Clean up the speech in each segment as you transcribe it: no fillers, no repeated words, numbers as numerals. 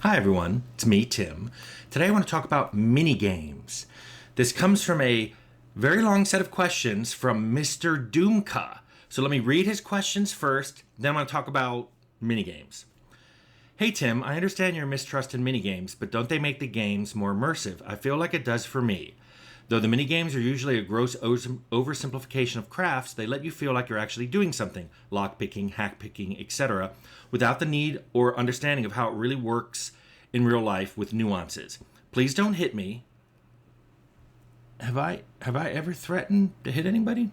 Hi everyone, it's me, Tim. Today I want to talk about mini games. This comes from a very long set of questions from Mr. Doomka. So let me read his questions first, then I want to talk about mini games. Hey Tim, I understand your mistrust in mini games, but don't they make the games more immersive? I feel like it does for me. Though the mini games are usually a gross oversimplification of crafts, they let you feel like you're actually doing something, lockpicking, hackpicking, etc., without the need or understanding of how it really works in real life with nuances. Please don't hit me. Have I ever threatened to hit anybody?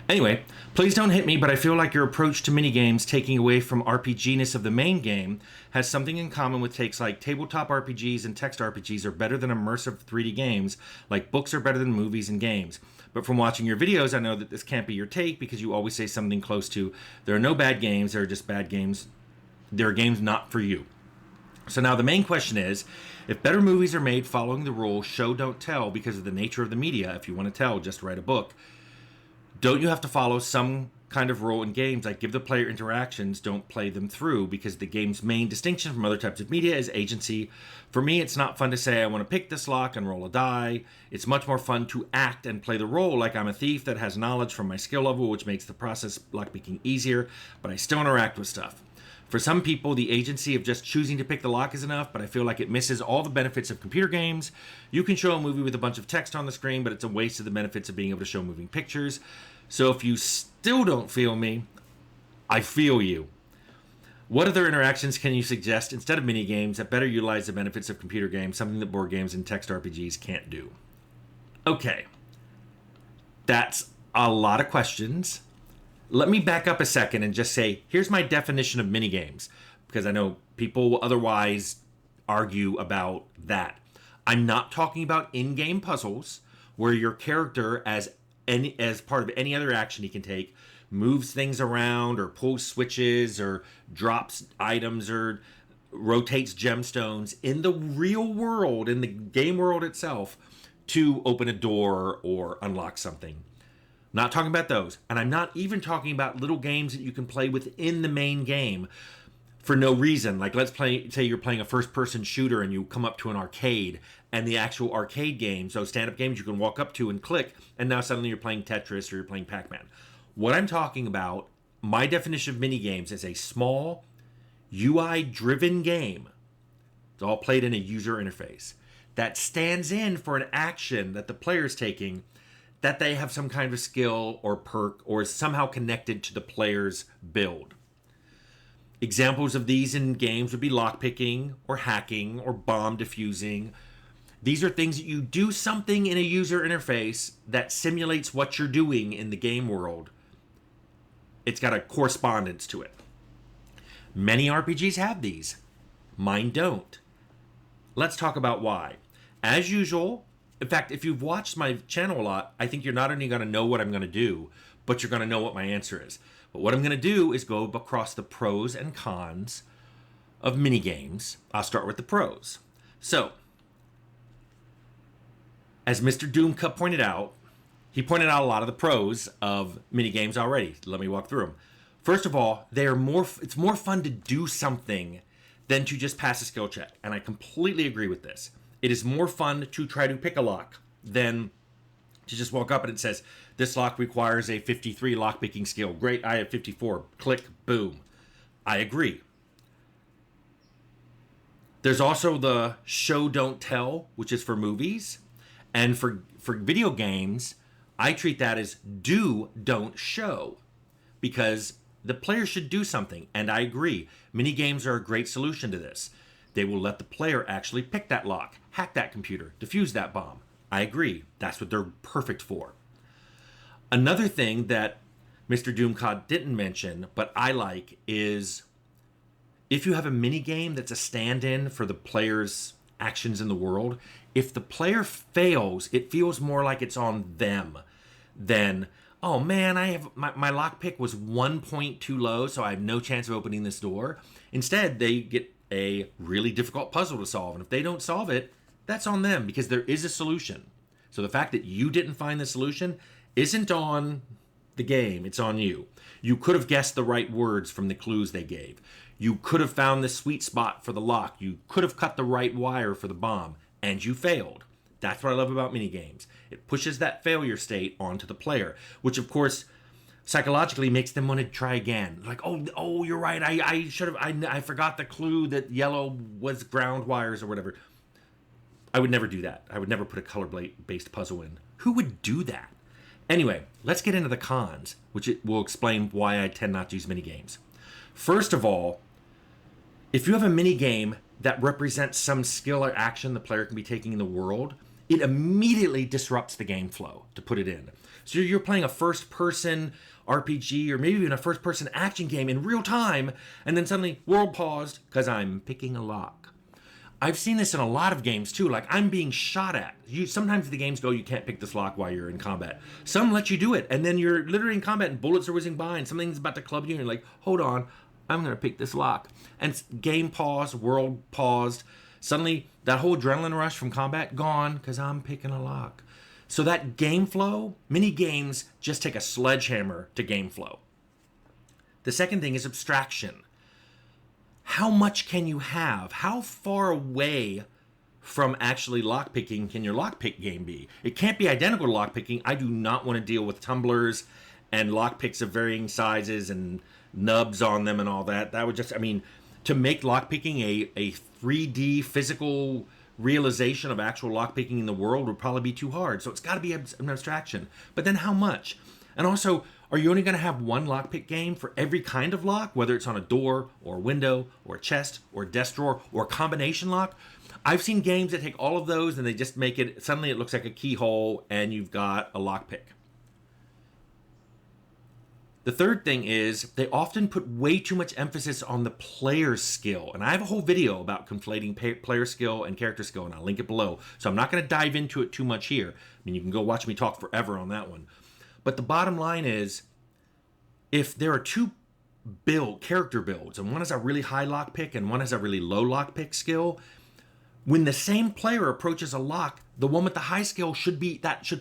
Anyway, please don't hit me, but I feel like your approach to minigames, taking away from RPG-ness of the main game, has something in common with takes like tabletop RPGs and text RPGs are better than immersive 3D games, like books are better than movies and games. But from watching your videos, I know that this can't be your take because you always say something close to, there are no bad games, there are just bad games. There are games not for you. So now the main question is, if better movies are made following the rule, show don't tell because of the nature of the media, if you want to tell, just write a book, don't you have to follow some kind of rule in games, like give the player interactions, don't play them through, because the game's main distinction from other types of media is agency. For me, it's not fun to say I want to pick this lock and roll a die. It's much more fun to act and play the role like I'm a thief that has knowledge from my skill level, which makes the process lockpicking easier, but I still interact with stuff. For some people, the agency of just choosing to pick the lock is enough, but I feel like it misses all the benefits of computer games. You can show a movie with a bunch of text on the screen, but it's a waste of the benefits of being able to show moving pictures. So if you still don't feel me, I feel you. What other interactions can you suggest instead of mini games that better utilize the benefits of computer games, something that board games and text RPGs can't do? Okay, that's a lot of questions. Let me back up a second and just say, here's my definition of mini games, because I know people will otherwise argue about that. I'm not talking about in-game puzzles where your character, as part of any other action he can take, moves things around or pulls switches or drops items or rotates gemstones in the real world, in the game world itself, to open a door or unlock something. Not talking about those. And I'm not even talking about little games that you can play within the main game for no reason. Like, say you're playing a first-person shooter and you come up to an arcade, and the actual arcade games, those stand-up games you can walk up to and click, and now suddenly you're playing Tetris or you're playing Pac-Man. What I'm talking about, my definition of mini games, is a small, UI-driven game. It's all played in a user interface that stands in for an action that the player's taking, that they have some kind of skill or perk or is somehow connected to the player's build. Examples of these in games would be lockpicking or hacking or bomb defusing. These are things that you do something in a user interface that simulates what you're doing in the game world. It's got a correspondence to it. Many RPGs have these. Mine don't. Let's talk about why. As usual, in fact, if you've watched my channel a lot, I think you're not only going to know what I'm going to do, but you're going to know what my answer is. But what I'm going to do is go across the pros and cons of mini games. I'll start with the pros. So, as Mr. Doomcup pointed out, he pointed out a lot of the pros of mini games already. Let me walk through them. First of all, it's more fun to do something than to just pass a skill check, and I completely agree with this. It is more fun to try to pick a lock than to just walk up and it says, this lock requires a 53 lockpicking skill. Great, I have 54. Click, boom. I agree. There's also the show, don't tell, which is for movies. And for video games, I treat that as do, don't show. Because the player should do something, and I agree. Mini games are a great solution to this. They will let the player actually pick that lock, hack that computer, defuse that bomb. I agree. That's what they're perfect for. Another thing that Mr. Doomcod didn't mention, but I like, is if you have a mini game that's a stand-in for the player's actions in the world, if the player fails, it feels more like it's on them than, oh man, I have my lockpick was 1 point too low, so I have no chance of opening this door. Instead, they get a really difficult puzzle to solve, and if they don't solve it, that's on them because there is a solution. So the fact that you didn't find the solution isn't on the game, it's on you. You could have guessed the right words from the clues they gave. You could have found the sweet spot for the lock. You could have cut the right wire for the bomb, and you failed. That's what I love about minigames. It pushes that failure state onto the player, which of course psychologically makes them want to try again. Like, oh, you're right. I should have. I forgot the clue that yellow was ground wires or whatever. I would never do that. I would never put a color-based puzzle in. Who would do that? Anyway, let's get into the cons, which it will explain why I tend not to use minigames. First of all, if you have a minigame that represents some skill or action the player can be taking in the world, it immediately disrupts the game flow to put it in. So you're playing a first-person RPG or maybe even a first-person action game in real time, and then suddenly, world paused because I'm picking a lock. I've seen this in a lot of games too. Like, I'm being shot at. Sometimes the games go, you can't pick this lock while you're in combat. Some let you do it, and then you're literally in combat and bullets are whizzing by and something's about to club you and you're like, hold on, I'm going to pick this lock. And game paused, world paused. Suddenly, that whole adrenaline rush from combat gone because I'm picking a lock. So that game flow, mini games just take a sledgehammer to game flow. The second thing is abstraction. How much can you have? How far away from actually lockpicking can your lockpick game be? It can't be identical to lockpicking. I do not want to deal with tumblers and lockpicks of varying sizes and nubs on them and all that. That would just, to make lockpicking a 3D physical realization of actual lockpicking in the world would probably be too hard. So it's got to be an abstraction. But then how much? And also, are you only going to have one lockpick game for every kind of lock, whether it's on a door or a window or a chest or a desk drawer or a combination lock? I've seen games that take all of those and they just make it, suddenly it looks like a keyhole and you've got a lockpick. The third thing is they often put way too much emphasis on the player's skill. And I have a whole video about conflating player skill and character skill, and I'll link it below. So I'm not going to dive into it too much here. You can go watch me talk forever on that one. But the bottom line is, if there are two character builds, and one has a really high lockpick and one has a really low lockpick skill, when the same player approaches a lock, the one with the high skill should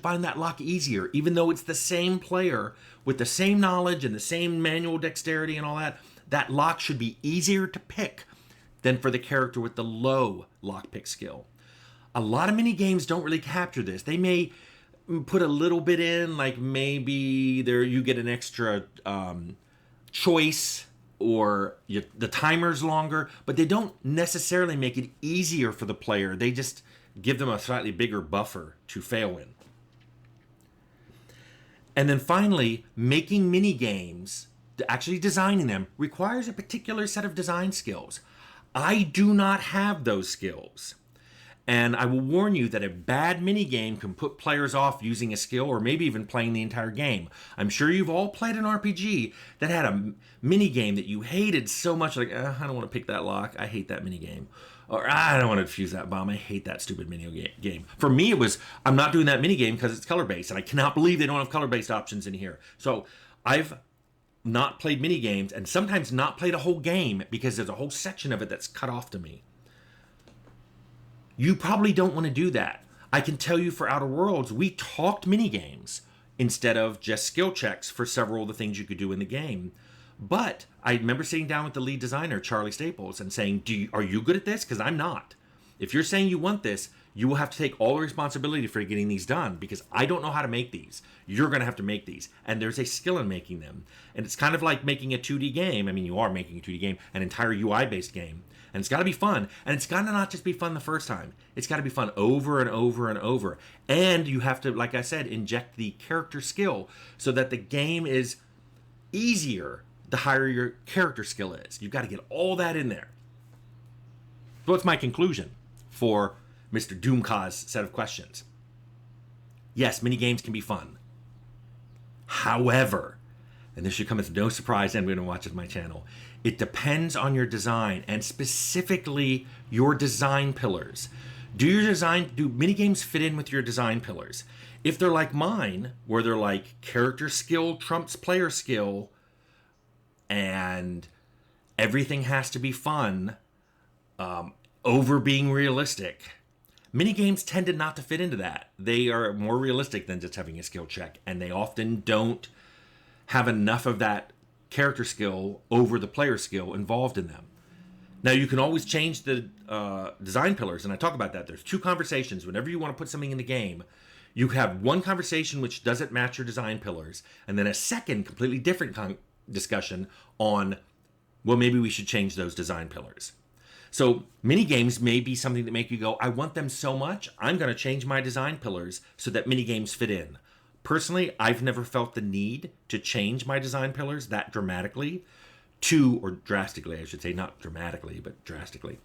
find that lock easier, even though it's the same player with the same knowledge and the same manual dexterity and all that. That lock should be easier to pick than for the character with the low lockpick skill. A lot of mini games don't really capture this. They may put a little bit in, like maybe there you get an extra choice or the timer's longer, but they don't necessarily make it easier for the player. They just give them a slightly bigger buffer to fail in. And then finally, making mini games, actually designing them, requires a particular set of design skills. I do not have those skills. And I will warn you that a bad minigame can put players off using a skill or maybe even playing the entire game. I'm sure you've all played an RPG that had a minigame that you hated so much, like, I don't want to pick that lock, I hate that minigame. Or, I don't want to defuse that bomb, I hate that stupid minigame. For me, it was, I'm not doing that minigame because it's color-based, and I cannot believe they don't have color-based options in here. So I've not played minigames, and sometimes not played a whole game because there's a whole section of it that's cut off to me. You probably don't want to do that. I can tell you for Outer Worlds, we talked minigames instead of just skill checks for several of the things you could do in the game. But I remember sitting down with the lead designer, Charlie Staples, and saying, are you good at this? Because I'm not. If you're saying you want this, you will have to take all the responsibility for getting these done because I don't know how to make these. You're going to have to make these. And there's a skill in making them. And it's kind of like making a 2D game. You are making a 2D game, an entire UI-based game. And it's got to be fun. And it's got to not just be fun the first time. It's got to be fun over and over and over. And you have to, like I said, inject the character skill so that the game is easier the higher your character skill is. You've got to get all that in there. So what's my conclusion for Mr. Doomka's set of questions? Yes, minigames can be fun. However, and this should come as no surprise to anyone who watches my channel, it depends on your design and specifically your design pillars. Do minigames fit in with your design pillars? If they're like mine, where they're like character skill trumps player skill and everything has to be fun over being realistic, minigames tended not to fit into that. They are more realistic than just having a skill check, and they often don't have enough of that character skill over the player skill involved in them. Now, you can always change the design pillars, and I talk about that. There's two conversations. Whenever you want to put something in the game, you have one conversation which doesn't match your design pillars, and then a second, completely different discussion on, well, maybe we should change those design pillars. So mini games may be something that make you go, I want them so much, I'm going to change my design pillars so that mini games fit in. Personally, I've never felt the need to change my design pillars that dramatically or drastically, I should say, not dramatically, but drastically,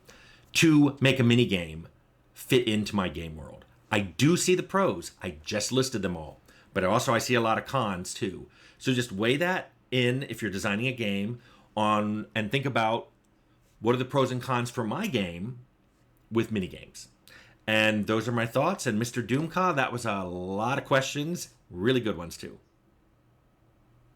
to make a mini game fit into my game world. I do see the pros. I just listed them all. But also I see a lot of cons too. So just weigh that in if you're designing a game and think about what are the pros and cons for my game with mini games. And those are my thoughts. And Mr. Doomka, that was a lot of questions, really good ones too.